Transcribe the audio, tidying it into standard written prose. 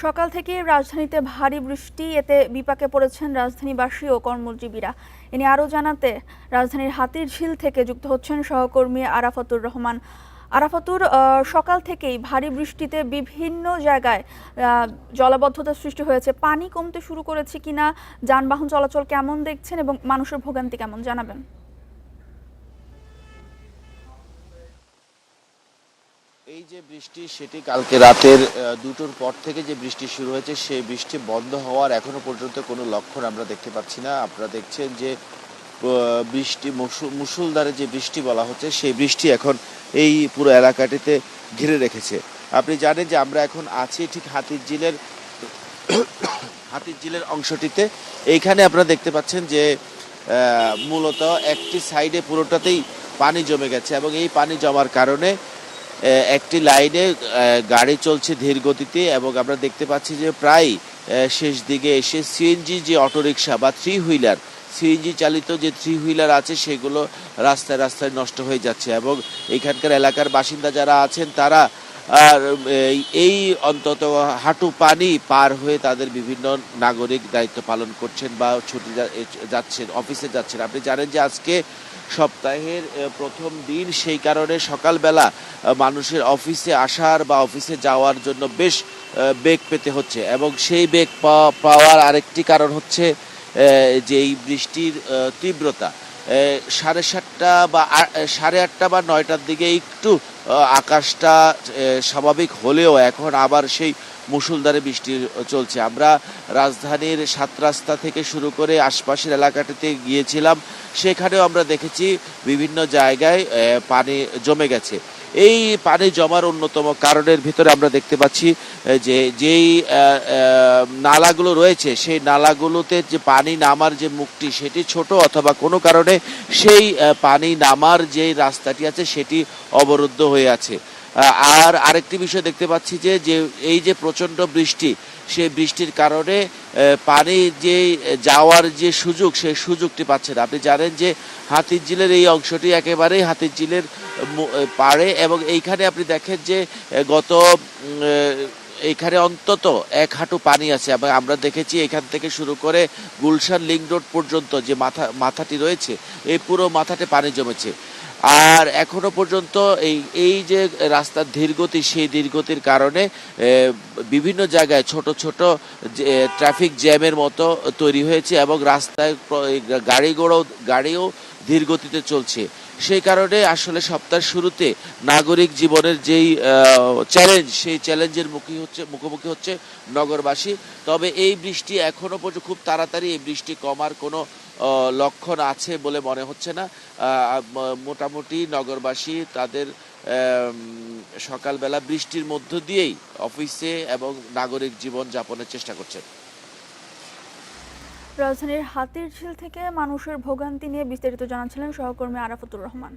সকাল থেকে রাজধানীতে ভারী বৃষ্টি, এতে বিপাকে পড়েছেন রাজধানীবাসী ও কর্মজীবীরা। এ নিয়ে আরও জানাতে রাজধানীর হাতিরঝিল থেকে যুক্ত হচ্ছেন সহকর্মী আরাফাতুর রহমান। আরাফাতুর, সকাল থেকেই ভারী বৃষ্টিতে বিভিন্ন জায়গায় জলাবদ্ধতা সৃষ্টি হয়েছে। পানি কমতে শুরু করেছে কিনা, যানবাহন চলাচল কেমন দেখছেন এবং মানুষের ভোগান্তি কেমন জানাবেন? এই যে বৃষ্টি, সেটি কালকে রাতের ২টোর পর থেকে যে বৃষ্টি শুরু হয়েছে, সেই বৃষ্টি বন্ধ হওয়ার এখনো পর্যন্ত কোনো লক্ষণ আমরা দেখতে পাচ্ছি না। আপনারা দেখছেন যে বৃষ্টি মুষলধারে যে বৃষ্টি বলা হচ্ছে, সেই বৃষ্টি এখন এই পুরো এলাকাটিতে ঘিরে রেখেছে। আপনি জানেন যে আমরা এখন আছি ঠিক হাতিরঝিলের অংশটিতে। এইখানে আপনারা দেখতে পাচ্ছেন যে মূলত একটি সাইডে পুরোটাতেই পানি জমে গেছে এবং এই পানি জমার কারণে একটি লাইনে গাড়ি চলছে ধীর গতিতে এবং আমরা দেখতে পাচ্ছি যে প্রায় শেষ দিকে এসে সিএনজি যে অটোরিকশা বা সিএনজি চালিত যে থ্রি হুইলার আছে, সেগুলো রাস্তায় রাস্তায় নষ্ট হয়ে যাচ্ছে এবং এখানকার এলাকার বাসিন্দা যারা আছেন তারা আর এই অন্তত হাঁটু পানি পার হয়ে তাদের বিভিন্ন নাগরিক দায়িত্ব পালন করছেন বা ছুটি যাচ্ছেন, অফিসে যাচ্ছেন। আপনি জানেন যে আজকে সপ্তাহের প্রথম দিন, সেই কারণে সকালবেলা মানুষের অফিসে আসার বা অফিসে যাওয়ার জন্য বেশ বেগ পেতে হচ্ছে এবং সেই বেগ পাওয়ার আরেকটি কারণ হচ্ছে যে এই বৃষ্টির তীব্রতা। 7:30 বা 8:30 বা 9টার দিকে একটু আকাশটা স্বাভাবিক হলেও এখন আবার সেই মুষলধারে বৃষ্টি চলছে। আমরা রাজধানীর 7 রাস্তা থেকে শুরু করে আশপাশের এলাকাটিতে গিয়েছিলাম, সেখানেও আমরা দেখেছি বিভিন্ন জায়গায় পানি জমে গেছে। এই পানি জমার অন্যতম কারণের ভিতরে আমরা দেখতে পাচ্ছি যে যেই নালাগুলো রয়েছে, সেই নালাগুলোতে যে পানি নামার যে মুখটি, সেটি ছোট অথবা কোনো কারণে সেই পানি নামার যে রাস্তাটি আছে সেটি অবরুদ্ধ হয়ে আছে। আর আরেকটি বিষয় দেখতে পাচ্ছি যে এই যে প্রচণ্ড বৃষ্টি, সেই বৃষ্টির কারণে পানি যে যাওয়ার যে সুযোগ, সেই সুযোগটি পাচ্ছে না। আপনি জানেন যে হাতিরঝিলের এই অংশটি একেবারেই হাতিরঝিলের পাড়ে এবং এইখানে আপনি দেখেন যে গত এইখানে অন্তত 1 হাঁটু পানি আছে এবং আমরা দেখেছি এখান থেকে শুরু করে গুলশান লিংক রোড পর্যন্ত যে মাথাটি রয়েছে, এই পুরো মাথাতে পানি জমেছে। আর এখনো পর্যন্ত এই যে রাস্তার ধীরগতি, সেই ধীরগতির কারণে বিভিন্ন জায়গায় ছোট ছোট ট্রাফিক জ্যামের মতো তৈরি হয়েছে এবং রাস্তায় গাড়িও ধীরগতিতে চলছে। সেই কারণে আসলে সপ্তাহের শুরুতে নাগরিক জীবনের যেই চ্যালেঞ্জ, সেই চ্যালেঞ্জের মুখোমুখি হচ্ছে নগরবাসী। তবে এই বৃষ্টি এখনো পর্যন্ত খুব তাড়াতাড়ি এই বৃষ্টি কমার কোনো লক্ষণ আছে বলে মনে হচ্ছে না। মোটামুটি নগরবাসী তাদের সকালবেলা বৃষ্টির মধ্য দিয়েই অফিসে এবং নাগরিক জীবন যাপনের চেষ্টা করছেন। রাজধানীর হাতিরঝিল থেকে মানুষের ভোগান্তি নিয়ে বিস্তারিত জানাচ্ছিলেন সহকর্মী আরাফাতুর রহমান।